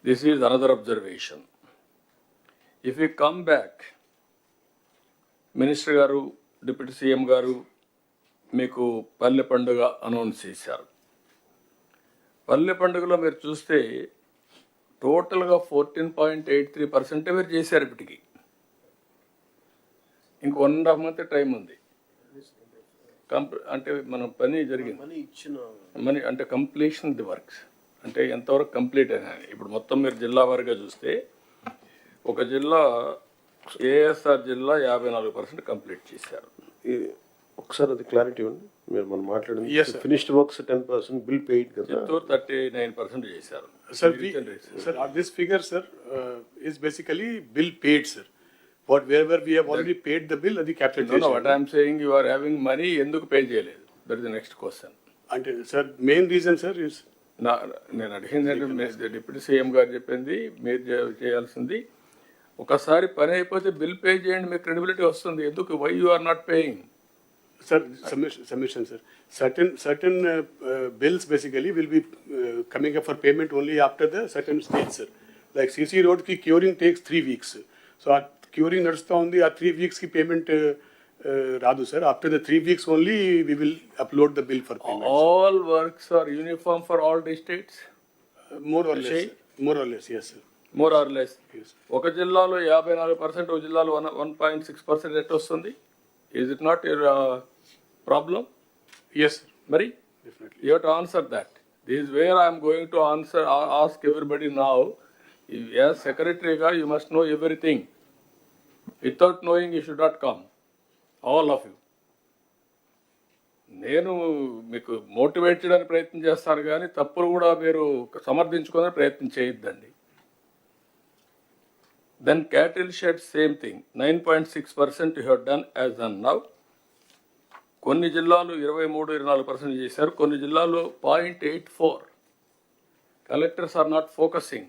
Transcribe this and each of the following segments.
This is another observation. If we come back, minister గారు, deputy CM గారు మీకు పల్లె పండుగ అనౌన్స్ చేశారు. పల్లె పండుగలో మీరు చూస్తే టోటల్గా 14.83% మీరు చేశారు. ఇప్పటికి ఇంక 1.5 month టైం ఉంది. అంటే మన పని జరిగింది, మనీ అంటే కంప్లీషన్ ది వర్క్స్ అంటే ఎంతవరకు కంప్లీట్ అయినా. ఇప్పుడు మొత్తం మీరు జిల్లా వారిగా చూస్తే ఒక జిల్లా ఏఎస్ఆర్ జిల్లా 54% కంప్లీట్ చేశారు. ఒకసారి అది క్లారిటీ ఉంది. మీరు మనం మాట్లాడింది ఫినిష్డ్ వర్క్స్ 10%, బిల్ పెయిడ్ కదా 39% చేశారు. Sir, this figure, sir, is basically bill paid, sir. Wherever we have already paid the bill, అది capitalization. No, what I am saying, you are having money, ఎందుకు pay చేయలేదు? That is the next question. అంటే sir, main reason, sir, is నేను అడిగింది deputy CM గారు చెప్పింది మీరు చేయాల్సింది, ఒకసారి పని అయిపోతే బిల్ పే చేయండి, మీకు క్రెడిబిలిటీ వస్తుంది. ఎందుకు why you are not paying? Sir, submission, sir. Certain bills basically will be coming up for payment only after the certain stage, sir. Like CC Road ki curing takes 3 weeks. So our curing నడుస్తూ ఉంది, ఆ 3 weeks ki payment రాదు, sir. After the 3 weeks only we will upload the bill for payment. All works are uniform for all districts? More or less, sir. More or less, yes, sir. More or less. Yes. ఒక జిల్లాలో 54%, ఒక జిల్లాలో 1.6% at వస్తుంది. Is it not your problem? Yes, sir. Mari? Definitely. You have to answer that. This is where I am going to ask everybody now. As secretary, you must know everything. Without knowing, you should not come. All of you. నేను మీకు motivate చేయడానికి ప్రయత్నం చేస్తాను, కానీ తప్పులు కూడా మీరు సమర్థించుకోవడానికి ప్రయత్నం చేయొద్దండి. Then cattle shed, same thing. 9.6% you have done as on now. కొన్ని జిల్లాలు 23-24% చేశారు, కొన్ని జిల్లాలు 0.84. Collectors are not focusing.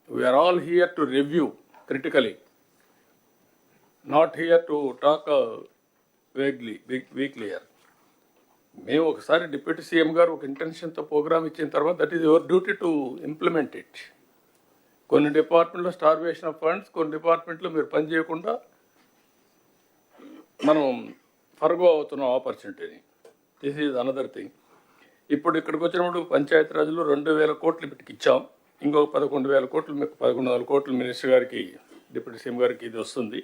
We are all here to review critically, not here to talk vaguely, weakly here. మేము ఒకసారి డిప్యూటీ సీఎం గారు ఒక ఇంటెన్షన్తో programme ఇచ్చిన తర్వాత that is your duty to implement it. కొన్ని డిపార్ట్మెంట్లో స్టార్వేషన్ ఆఫ్ ఫండ్స్, కొన్ని డిపార్ట్మెంట్లో మీరు పని చేయకుండా మనం ఫర్గో అవుతున్నాం ఆపర్చునిటీని. This is another thing. ఇప్పుడు ఇక్కడికి వచ్చినప్పుడు పంచాయతీరాజ్లో 2,000 కోట్లు ఇప్పటికి ఇచ్చాం. ఇంకొక 11,000 కోట్లు, మీకు 11,000 కోట్లు మినిస్టర్ గారికి, డిప్యూటీ సీఎం గారికి ఇది వస్తుంది.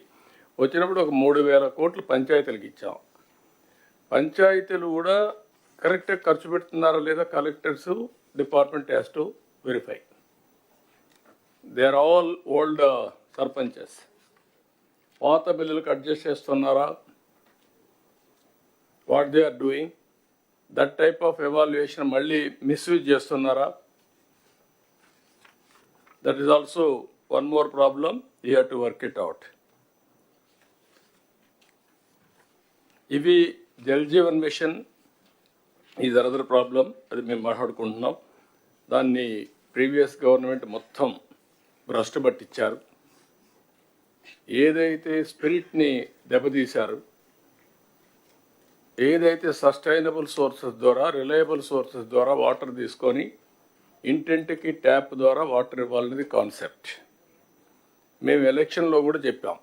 వచ్చినప్పుడు ఒక 3,000 కోట్లు పంచాయతీలకు ఇచ్చాం. పంచాయతీలు కూడా కరెక్ట్గా ఖర్చు పెడుతున్నారా లేదా collectors, department has to verify. They are all old sarpanches. పాత బిల్లులకు అడ్జస్ట్ చేస్తున్నారా, what they are doing, that type of evaluation మళ్ళీ మిస్యూజ్ చేస్తున్నారా? That is also one more problem, you have to work it out. ఇవి Jal Jeevan mission is another problem, అది మేము మాట్లాడుకుంటున్నాం. దాన్ని ప్రీవియస్ గవర్నమెంట్ మొత్తం భ్రష్టు పట్టించారు. ఏదైతే స్పిరిట్ని దెబ్బతీశారు, ఏదైతే సస్టైనబుల్ సోర్సెస్ ద్వారా, రిలయబుల్ సోర్సెస్ ద్వారా వాటర్ తీసుకొని ఇంటింటికి ట్యాప్ ద్వారా వాటర్ ఇవ్వాలనేది కాన్సెప్ట్. మేము ఎలక్షన్లో కూడా చెప్పాం,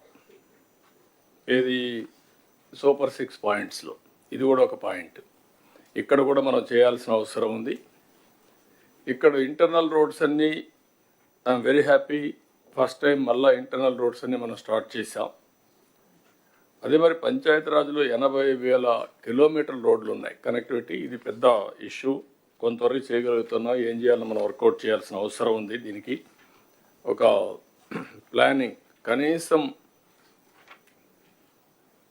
ఏది సూపర్ 6 పాయింట్స్లో ఇది కూడా ఒక పాయింట్. ఇక్కడ కూడా మనం చేయాల్సిన అవసరం ఉంది. ఇక్కడ ఇంటర్నల్ రోడ్స్ అన్నీ I'm very happy, first time మళ్ళీ ఇంటర్నల్ రోడ్స్ అన్ని మనం స్టార్ట్ చేసాం. అదే మరి పంచాయతీరాజ్లో 80,000 కిలోమీటర్ల రోడ్లు ఉన్నాయి కనెక్టివిటీ. ఇది పెద్ద ఇష్యూ, కొంతవరకు చేయగలుగుతున్నాం. ఏం చేయాలో మనం వర్కౌట్ చేయాల్సిన అవసరం ఉంది. దీనికి ఒక ప్లానింగ్, కనీసం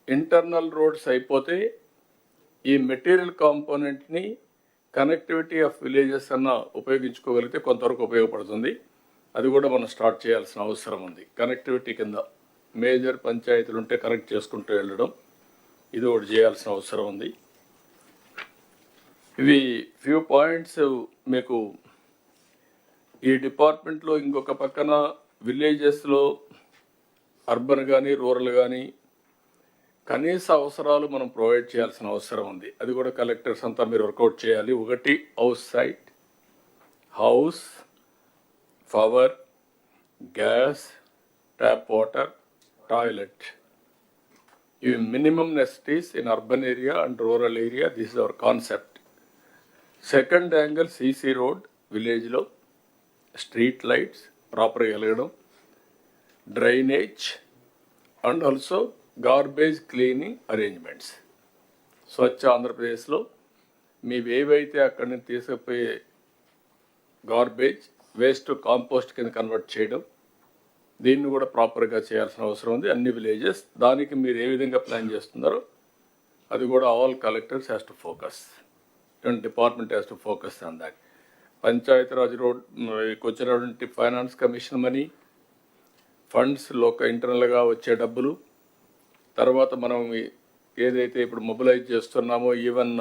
ఇంటర్నల్ రోడ్స్ అయిపోతే ఈ మెటీరియల్ కాంపోనెంట్ని కనెక్టివిటీ ఆఫ్ విలేజెస్ అన్న ఉపయోగించుకోగలిగితే కొంతవరకు ఉపయోగపడుతుంది. అది కూడా మనం స్టార్ట్ చేయాల్సిన అవసరం ఉంది. కనెక్టివిటీ కింద మేజర్ పంచాయతీలు ఉంటే కనెక్ట్ చేసుకుంటూ వెళ్ళడం, ఇది ఒకటి చేయాల్సిన అవసరం ఉంది. ఇవి ఫ్యూ పాయింట్స్. మీకు ఈ డిపార్ట్మెంట్లో ఇంకొక పక్కన విలేజెస్లో అర్బన్ కానీ రూరల్ కానీ కనీస అవసరాలు మనం ప్రొవైడ్ చేయాల్సిన అవసరం ఉంది. అది కూడా కలెక్టర్స్ అంతా మీరు వర్కౌట్ చేయాలి. ఒకటి house site, house, power, gas, tap water, toilet. ఇవి minimum necessities in urban area and rural area. This is our concept. Second angle CC road విలేజ్లో స్ట్రీట్ లైట్స్ ప్రాపర్గా వెలగడం, drainage and also garbage cleaning arrangements. Swachh ఆంధ్రప్రదేశ్లో మీవి ఏవైతే అక్కడి నుంచి తీసుకుపోయే గార్బేజ్ వేస్ట్ కాంపోస్ట్ కింద కన్వర్ట్ చేయడం, దీన్ని కూడా ప్రాపర్గా చేయాల్సిన అవసరం ఉంది అన్ని విలేజెస్. దానికి మీరు ఏ విధంగా ప్లాన్ చేస్తున్నారో అది కూడా all collectors has to focus. Department has to focus on that. Panchayati Raj road వచ్చినటువంటి ఫైనాన్స్ కమిషన్ మనీ, ఫండ్స్ ఇంటర్నల్గా వచ్చే డబ్బులు, తర్వాత మనం ఏదైతే ఇప్పుడు మొబిలైజ్ చేస్తున్నామో ఈవెన్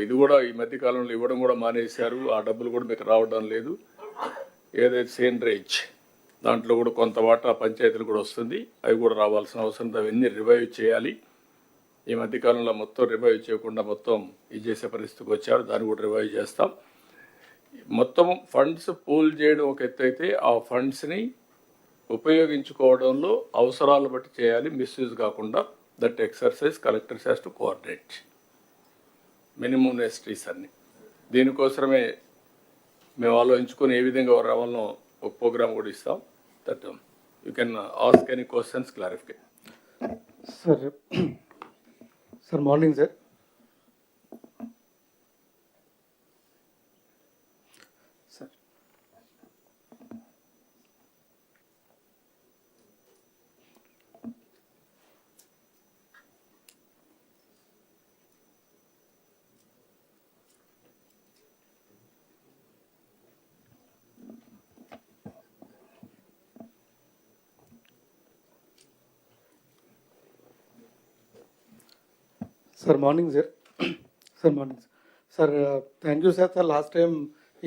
ఇది కూడా ఈ మధ్యకాలంలో ఇవ్వడం కూడా మానేశారు. ఆ డబ్బులు కూడా మీకు రావడం లేదు. ఏదైతే సేండ్రేజ్ దాంట్లో కూడా కొంత వాటా పంచాయతీలు కూడా వస్తుంది, అవి కూడా రావాల్సిన అవసరం ఉంది. అవన్నీ రివైవ్ చేయాలి. ఈ మధ్యకాలంలో మొత్తం రివైవ్ చేయకుండా మొత్తం ఇది చేసే పరిస్థితికి వచ్చారు. దాన్ని కూడా రివైవ్ చేస్తాం. మొత్తం ఫండ్స్ పూల్ చేయడం ఒక ఎత్తు అయితే, ఆ ఫండ్స్ని ఉపయోగించుకోవడంలో అవసరాలు బట్టి చేయాలి, మిస్యూజ్ కాకుండా. That exercise collectors has to coordinate minimum నెసిటీస్ అన్ని. దీనికోసమే మేము ఆలోచించుకొని ఏ విధంగా రావాలనో ఒక ప్రోగ్రామ్ కూడా ఇస్తాం. That you can ask any questions, clarification. Sir, morning, sir. Sir. Sir, morning, sir. Sir, morning. Sir, thank you, sir. Last time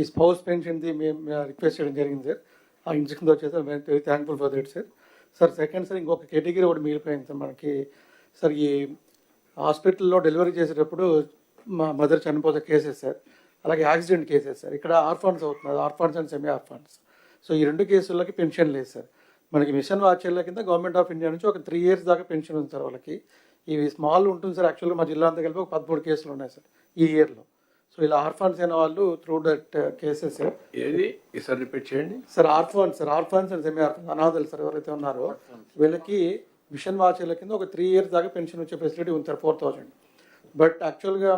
ఈ స్పౌస్ పెన్షన్ది మేము రిక్వెస్ట్ చేయడం జరిగింది సార్. ఆ ఇన్స్ట్రక్షన్తో వచ్చేసారు. మేము very thankful for that sir. Sir second sir ఇంకొక category ఒకటి మిగిలిపోయింది సార్ మనకి. సార్ ఈ హాస్పిటల్లో డెలివరీ చేసేటప్పుడు మా మదర్ చనిపోతే కేసెస్ సార్, అలాగే యాక్సిడెంట్ కేసెస్ సార్. ఇక్కడ ఆర్ఫాన్స్ అవుతున్నారు, orphans and semi orphans. So ఈ రెండు కేసులకి పెన్షన్ లేదు సార్. మనకి మిషన్ వాచర్ల కింద గవర్నమెంట్ ఆఫ్ ఇండియా నుంచి ఒక 3 years దాకా పెన్షన్ ఉంది సార్ వాళ్ళకి. ఇవి స్మాల్ ఉంటుంది సార్. యాక్చువల్గా మా జిల్లా అంతా కలిపి ఒక 13 కేసులు ఉన్నాయి సార్ ఈ ఇయర్లో. సో ఇలా ఆర్ఫాన్స్ అయిన వాళ్ళు త్రూ దట్ కేసెస్ సార్. ఏది ఈసారి రిపీట్ చేయండి sir. Orphans and semi orphans అనాథలు సార్ ఎవరైతే ఉన్నారో వీళ్ళకి మిషన్ వాచర్ల కింద ఒక 3 years దాకా పెన్షన్ వచ్చే ఫెసిలిటీ ఉంది సార్, 4000. బట్ యాక్చువల్గా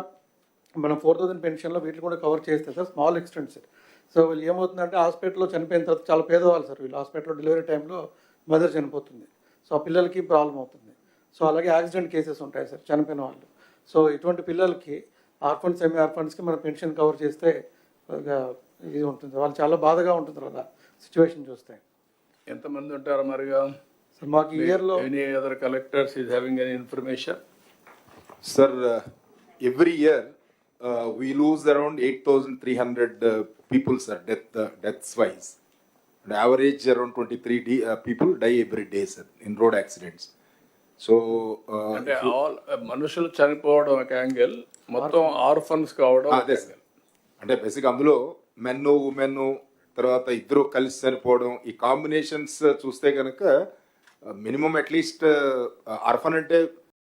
మనం 4000 పెన్షన్లో వీటిని కూడా కవర్ చేస్తే sir small extent sir. So వీళ్ళు ఏమవుతుందంటే హాస్పిటల్లో చనిపోయిన తర్వాత చాలా పేదవాళ్ళు సార్ వీళ్ళు. హాస్పిటల్లో డెలివరీ టైంలో మదర్ చనిపోతుంది, సో ఆ పిల్లలకి ప్రాబ్లం అవుతుంది. సో అలాగే యాక్సిడెంట్ కేసెస్ ఉంటాయి సార్ చనిపోయిన వాళ్ళు. సో ఇటువంటి పిల్లలకి ఆర్ఫండ్స్ సెమీ ఆర్ఫండ్స్కి మనం పెన్షన్ కవర్ చేస్తే ఇది ఉంటుంది. వాళ్ళు చాలా బాధగా ఉంటుంది అలా సిచ్యువేషన్ చూస్తే. ఎంతమంది ఉంటారు మరిగా సార్ మాకు ఈ ఇయర్లో any other collectors is having any information? Sir, every year we lose around 8,300 people, sir, deaths wise. On average, around 23 people die every day, sir, in road accidents. So, అంటే all మనుషులు చనిపోవడం ఒక angle, మొత్తం orphans కావడం అదే sir. అంటే basic అందులో men women తర్వాత ఇద్దరు కలిసి చనిపోవడం, ఈ కాంబినేషన్స్ చూస్తే కనుక మినిమం అట్లీస్ట్ ఆర్ఫన్ అంటే